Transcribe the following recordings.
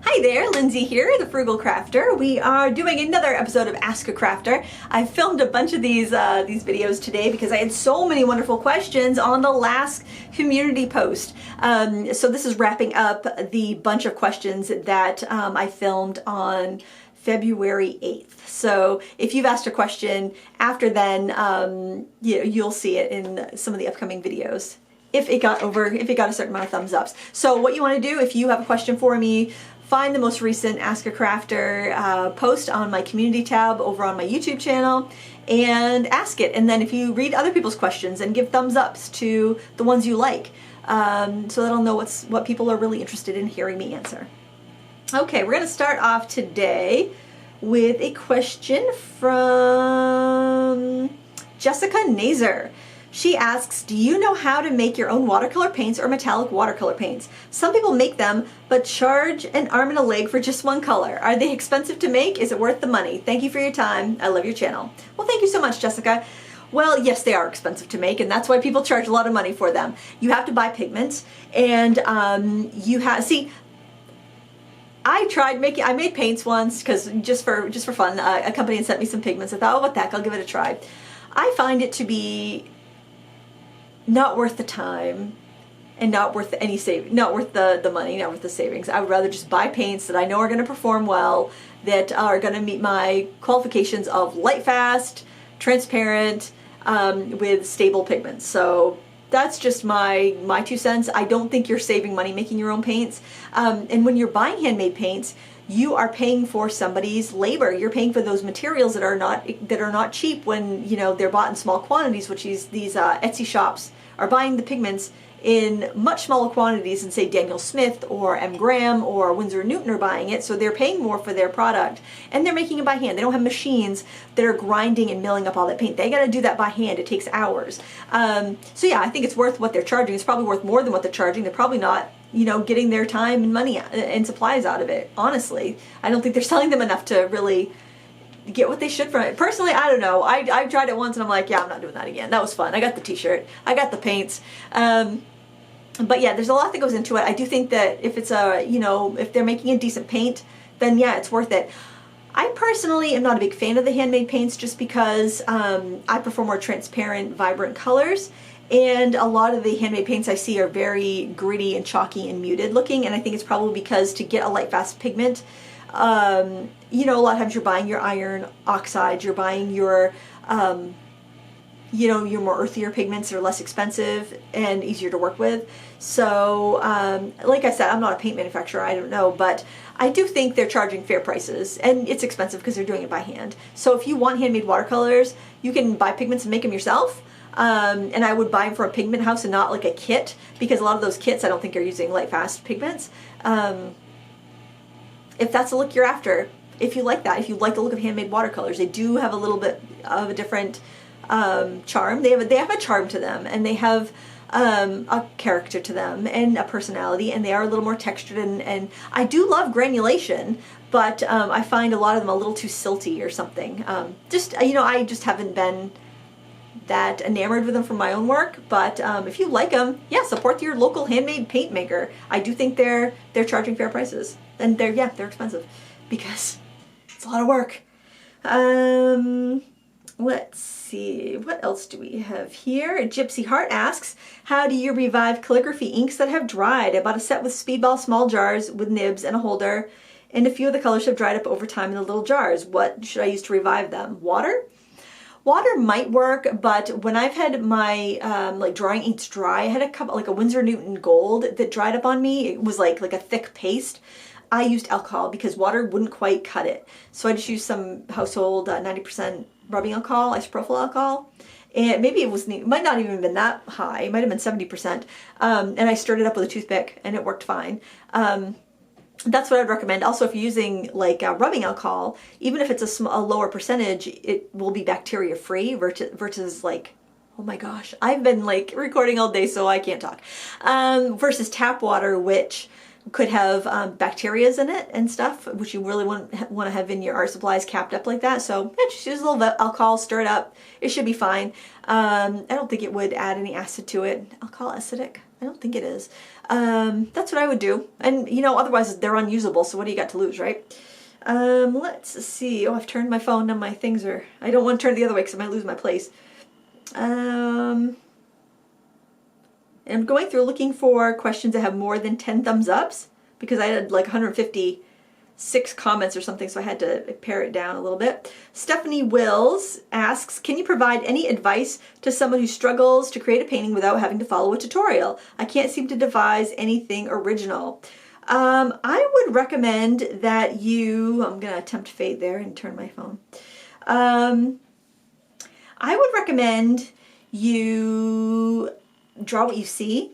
Hi there, Lindsay here, the Frugal Crafter. We are doing another episode of Ask a Crafter. I filmed a bunch of these videos today because I had so many wonderful questions on the last community post. So this is wrapping up the bunch of questions that I filmed on February 8th. So if you've asked a question after then, you'll see it in some of the upcoming videos. If it got a certain amount of thumbs ups. So what you want to do, if you have a question for me, find the most recent Ask a Crafter post on my community tab over on my YouTube channel and ask it. And then if you read other people's questions and give thumbs ups to the ones you like, so that I'll know what people are really interested in hearing me answer. Okay, we're going to start off today with a question from Jessica Nazer. She asks, do you know how to make your own watercolor paints or metallic watercolor paints? Some people make them, but charge an arm and a leg for just one color. Are they expensive to make? Is it worth the money? Thank you for your time. I love your channel. Well, thank you so much, Jessica. Well, yes, they are expensive to make, and that's why people charge a lot of money for them. You have to buy pigments, and I made paints once because just for fun. A company had sent me some pigments. I thought, oh, what the heck, I'll give it a try. I find it to be not worth the time and not worth not worth the money, not worth the savings. I would rather just buy paints that I know are going to perform well, that are going to meet my qualifications of light fast, transparent, with stable pigments. So that's just my 2 cents. I don't think you're saving money making your own paints. And when you're buying handmade paints, you are paying for somebody's labor. You're paying for those materials that are not cheap when they're bought in small quantities, which these Etsy shops are buying the pigments in much smaller quantities than say Daniel Smith or M. Graham or Winsor & Newton are buying it, so they're paying more for their product and they're making it by hand. They don't have machines that are grinding and milling up all that paint. They got to do that by hand. It takes hours. So yeah, I think it's worth what they're charging. It's probably worth more than what they're charging. They're probably not getting their time and money and supplies out of it. Honestly, I don't think they're selling them enough to really get what they should from it. Personally, I don't know. I tried it once and I'm like, yeah, I'm not doing that again. That was fun. I got the t-shirt. I got the paints. But yeah, there's a lot that goes into it. I do think that if it's if they're making a decent paint, then yeah, it's worth it. I personally am not a big fan of the handmade paints just because I prefer more transparent, vibrant colors. And a lot of the handmade paints I see are very gritty and chalky and muted looking, and I think it's probably because to get a light fast pigment, a lot of times you're buying your iron oxides, you're buying your your more earthier pigments that are less expensive and easier to work with. So like I said, I'm not a paint manufacturer, I don't know, but I do think they're charging fair prices, and it's expensive because they're doing it by hand. So if you want handmade watercolors, you can buy pigments and make them yourself. And I would buy them from a pigment house and not like a kit, because a lot of those kits I don't think are using light fast pigments. If that's the look you're after, if you like that, if you like the look of handmade watercolors, they do have a little bit of a different charm. They have a charm to them, and they have a character to them and a personality, and they are a little more textured, and I do love granulation, but I find a lot of them a little too silty or something. I just haven't been that enamored with them from my own work, but if you like them, yeah, support your local handmade paint maker. I do think they're charging fair prices, and they're expensive because it's a lot of work. Let's see, what else do we have here? Gypsy Heart asks, how do you revive calligraphy inks that have dried? I bought a set with Speedball small jars with nibs and a holder, and a few of the colors have dried up over time in the little jars. What should I use to revive them? Water? Water might work, but when I've had my drawing inks dry, I had a couple, like a Winsor & Newton gold that dried up on me. It was like a thick paste. I used alcohol because water wouldn't quite cut it. So I just used some household 90% rubbing alcohol, isopropyl alcohol. And maybe it might not even have been that high. It might have been 70%. And I stirred it up with a toothpick and it worked fine. That's what I'd recommend. Also, if you're using like rubbing alcohol, even if it's a lower percentage, it will be bacteria free versus like, oh my gosh, I've been like recording all day so I can't talk. Versus tap water, which could have bacterias in it and stuff, which you really want to have in your art supplies capped up like that. So yeah, just use a little alcohol, stir it up. It should be fine. I don't think it would add any acid to it. Alcohol acidic? I don't think it is. That's what I would do. And, you know, otherwise they're unusable, so what do you got to lose, right? Let's see. Oh, I've turned my phone and my things are... I don't want to turn it the other way because I might lose my place. And I'm going through looking for questions that have more than 10 thumbs ups because I had like 156 comments or something, so I had to pare it down a little bit. Stephanie Wills asks, can you provide any advice to someone who struggles to create a painting without having to follow a tutorial? I can't seem to devise anything original. I would recommend that you... I'm going to attempt fade there and turn my phone. I would recommend you draw what you see.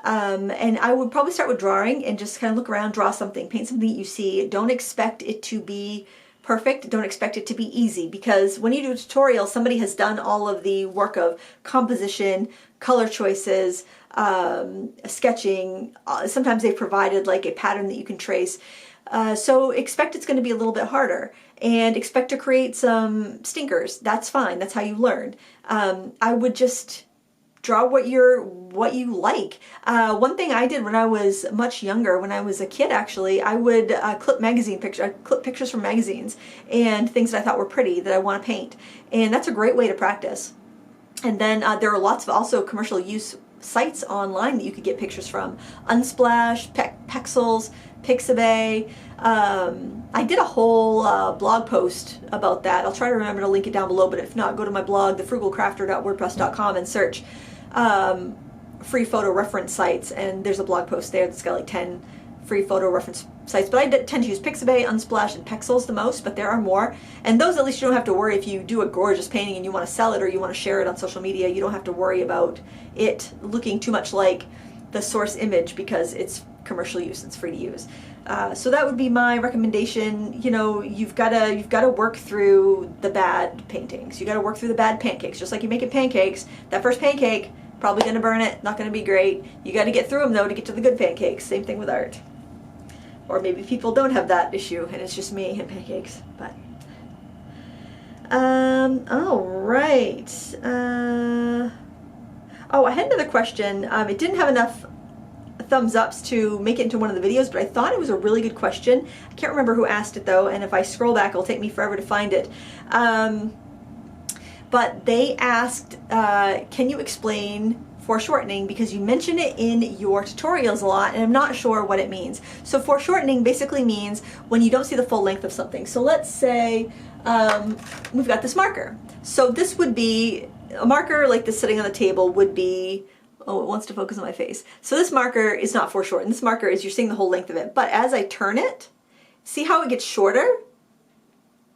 And I would probably start with drawing and just kind of look around, draw something, paint something that you see. Don't expect it to be perfect. Don't expect it to be easy, because when you do a tutorial, somebody has done all of the work of composition, color choices, sketching. Sometimes they've provided like a pattern that you can trace. So expect it's going to be a little bit harder, and expect to create some stinkers. That's fine. That's how you learn. I would just draw what you like. One thing I did when I was much younger, when I was a kid actually, I would clip pictures from magazines and things that I thought were pretty that I want to paint. And that's a great way to practice. And then there are lots of also commercial use sites online that you could get pictures from. Unsplash, Pexels, Pixabay. I did a whole blog post about that. I'll try to remember to link it down below, but if not, go to my blog, thefrugalcrafter.wordpress.com, and search free photo reference sites, and there's a blog post there that's got like 10 free photo reference sites. But I tend to use Pixabay, Unsplash, and Pexels the most, but there are more. And those, at least you don't have to worry if you do a gorgeous painting and you want to sell it or you want to share it on social media. You don't have to worry about it looking too much like the source image because it's commercial use, it's free to use. So that would be my recommendation. You know, you've got to work through the bad paintings. You got to work through the bad pancakes. Just like you're making pancakes, that first pancake probably going to burn it, not going to be great. You got to get through them though to get to the good pancakes. Same thing with art. Or maybe people don't have that issue and it's just me and pancakes. But all right. Oh, I had another question. It didn't have enough thumbs ups to make it into one of the videos, but I thought it was a really good question. I can't remember who asked it though, and if I scroll back it'll take me forever to find it. But they asked, can you explain foreshortening, because you mention it in your tutorials a lot and I'm not sure what it means. So foreshortening basically means when you don't see the full length of something. So let's say we've got this marker. So this would be a marker like this sitting on the table would be, oh, it wants to focus on my face. So this marker is not foreshortened. This marker is, you're seeing the whole length of it. But as I turn it, see how it gets shorter?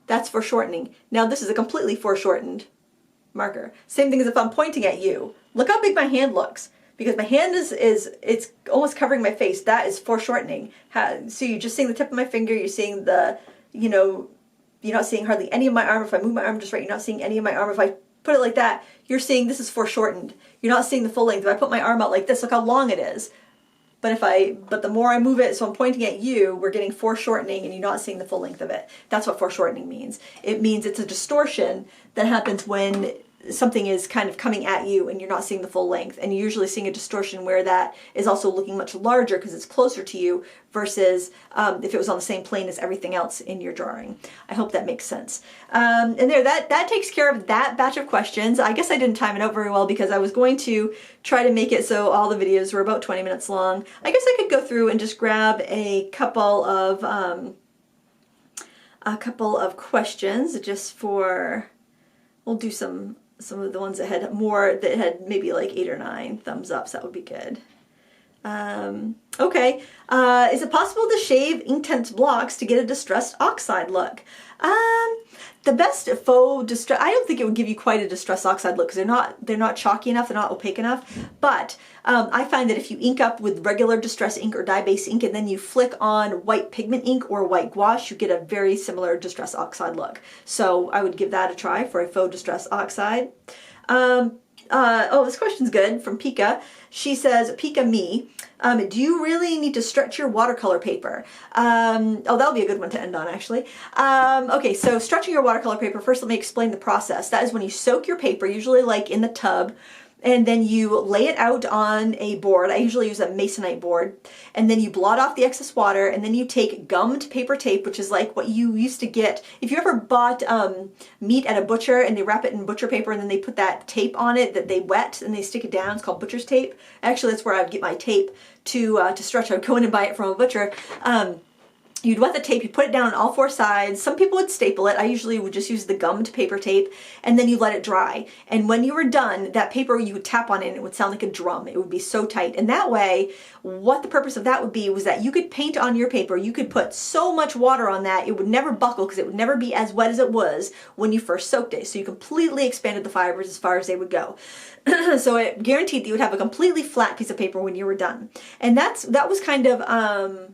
That's foreshortening. Now this is a completely foreshortened marker. Same thing as if I'm pointing at you. Look how big my hand looks. Because my hand it's almost covering my face. That is foreshortening. So you're just seeing the tip of my finger. You're seeing the, you know, you're not seeing hardly any of my arm. If I move my arm just right, you're not seeing any of my arm. If I put it like that, you're seeing this is foreshortened. You're not seeing the full length. If I put my arm out like this, look how long it is. But the more I move it, so I'm pointing at you, we're getting foreshortening and you're not seeing the full length of it. That's what foreshortening means. It means it's a distortion that happens when something is kind of coming at you and you're not seeing the full length. And you're usually seeing a distortion where that is also looking much larger because it's closer to you versus if it was on the same plane as everything else in your drawing. I hope that makes sense. And there, that takes care of that batch of questions. I guess I didn't time it out very well because I was going to try to make it so all the videos were about 20 minutes long. I guess I could go through and just grab a couple of questions just for, we'll do some of the ones that had more, that had maybe like 8 or 9 thumbs ups. That would be good. Okay. Is it possible to shave Inktense blocks to get a distressed oxide look? The best faux distress, I don't think it would give you quite a distressed oxide look because they're not chalky enough, they're not opaque enough. But I find that if you ink up with regular distress ink or dye-based ink and then you flick on white pigment ink or white gouache, you get a very similar distress oxide look. So I would give that a try for a faux distress oxide. Oh, this question's good from Pika. She says, Pika me, do you really need to stretch your watercolor paper? Oh, that'll be a good one to end on, actually. Okay, so stretching your watercolor paper, first let me explain the process. That is when you soak your paper, usually like in the tub, and then you lay it out on a board. I usually use a masonite board, and then you blot off the excess water, and then you take gummed paper tape, which is like what you used to get if you ever bought meat at a butcher and they wrap it in butcher paper and then they put that tape on it that they wet and they stick it down. It's called butcher's tape. Actually, that's where I would get my tape to stretch. I would go in and buy it from a butcher. You'd wet the tape, you put it down on all four sides. Some people would staple it. I usually would just use the gummed paper tape, and then you let it dry. And when you were done, that paper, you would tap on it and it would sound like a drum. It would be so tight. And that way, what the purpose of that would be was that you could paint on your paper. You could put so much water on that, it would never buckle because it would never be as wet as it was when you first soaked it. So you completely expanded the fibers as far as they would go. So it guaranteed that you would have a completely flat piece of paper when you were done. And that was kind of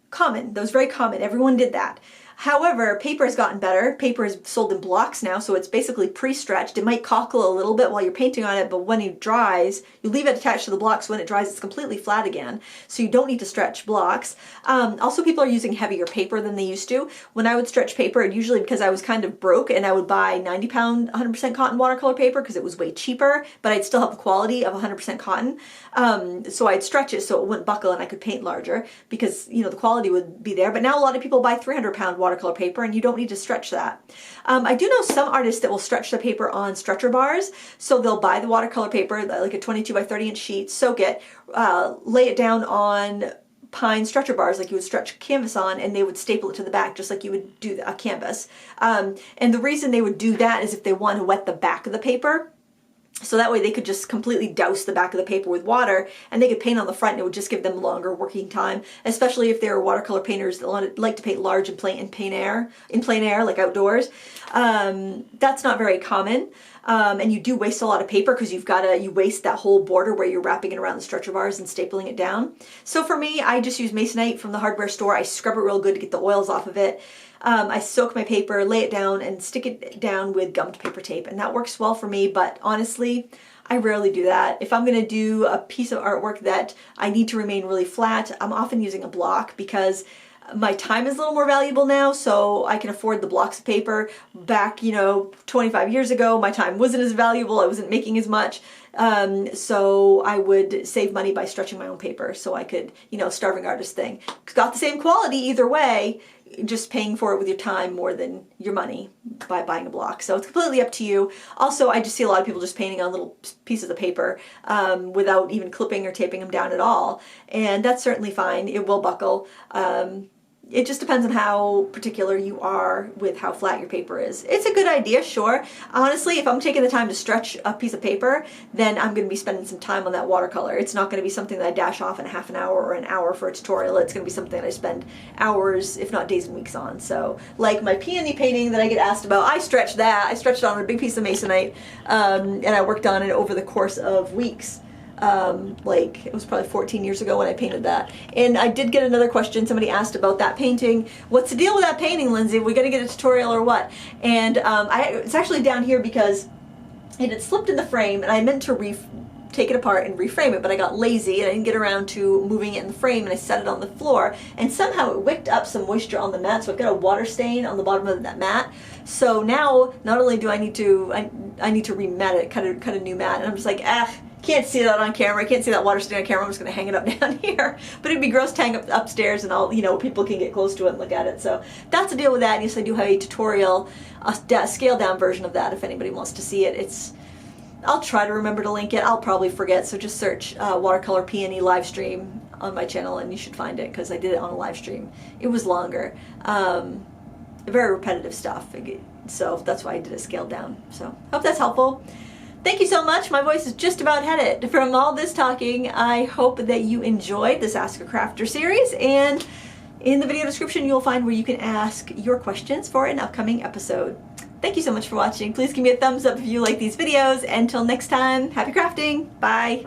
common. That was very common. Everyone did that. However, paper has gotten better. Paper is sold in blocks now, so it's basically pre-stretched. It might cockle a little bit while you're painting on it, but when it dries, you leave it attached to the blocks. When it dries, it's completely flat again, so you don't need to stretch blocks. Also, people are using heavier paper than they used to. When I would stretch paper, it usually because I was kind of broke, and I would buy 90-pound 100% cotton watercolor paper because it was way cheaper, but I'd still have the quality of 100% cotton. So I'd stretch it so it wouldn't buckle and I could paint larger because, you know, the quality would be there. But now a lot of people buy 300-pound watercolor paper and you don't need to stretch that. I do know some artists that will stretch the paper on stretcher bars. So they'll buy the watercolor paper, like a 22 by 30 inch sheet, soak it, lay it down on pine stretcher bars like you would stretch canvas on, and they would staple it to the back just like you would do a canvas. And the reason they would do that is if they want to wet the back of the paper. So that way they could just completely douse the back of the paper with water and they could paint on the front, and it would just give them longer working time, especially if they're watercolor painters that like to paint large and in plein air, like outdoors. That's not very common. And you do waste a lot of paper because you waste that whole border where you're wrapping it around the stretcher bars and stapling it down. So for me, I just use masonite from the hardware store. I scrub it real good to get the oils off of it. I soak my paper, lay it down, and stick it down with gummed paper tape, and that works well for me, but honestly, I rarely do that. If I'm going to do a piece of artwork that I need to remain really flat, I'm often using a block because my time is a little more valuable now, so I can afford the blocks of paper. Back, 25 years ago, my time wasn't as valuable. I wasn't making as much. So I would save money by stretching my own paper so I could, starving artist thing. Got the same quality either way, just paying for it with your time more than your money by buying a block. So it's completely up to you. Also, I just see a lot of people just painting on little pieces of paper without even clipping or taping them down at all. And that's certainly fine. It will buckle. It just depends on how particular you are with how flat your paper is. It's a good idea, sure. Honestly, if I'm taking the time to stretch a piece of paper, then I'm going to be spending some time on that watercolor. It's not going to be something that I dash off in a half an hour or an hour for a tutorial. It's going to be something that I spend hours, if not days and weeks on. So, like my peony painting that I get asked about, I stretched that. I stretched it on a big piece of masonite, and I worked on it over the course of weeks. It was probably 14 years ago when I painted that. And I did get another question. Somebody asked about that painting. What's the deal with that painting, Lindsay? We got to get a tutorial or what? And it's actually down here because it had slipped in the frame, and I meant to take it apart and reframe it, but I got lazy and I didn't get around to moving it in the frame, and I set it on the floor, and somehow it wicked up some moisture on the mat, so I've got a water stain on the bottom of that mat. So now not only do I need to remat it, cut a new mat, and I'm just like, can't see that on camera. I can't see that water stain on camera. I'm just going to hang it up down here. But it'd be gross to hang up upstairs, and people can get close to it and look at it. So that's the deal with that. And yes, I do have a tutorial, a scaled down version of that if anybody wants to see it. I'll try to remember to link it. I'll probably forget. So just search watercolor peony live stream on my channel and you should find it, because I did it on a live stream. It was longer. Very repetitive stuff. So that's why I did it scaled down. So hope that's helpful. Thank you so much. My voice is just about had it. From all this talking, I hope that you enjoyed this Ask a Crafter series, and in the video description you'll find where you can ask your questions for an upcoming episode. Thank you so much for watching. Please give me a thumbs up if you like these videos. Until next time, happy crafting. Bye.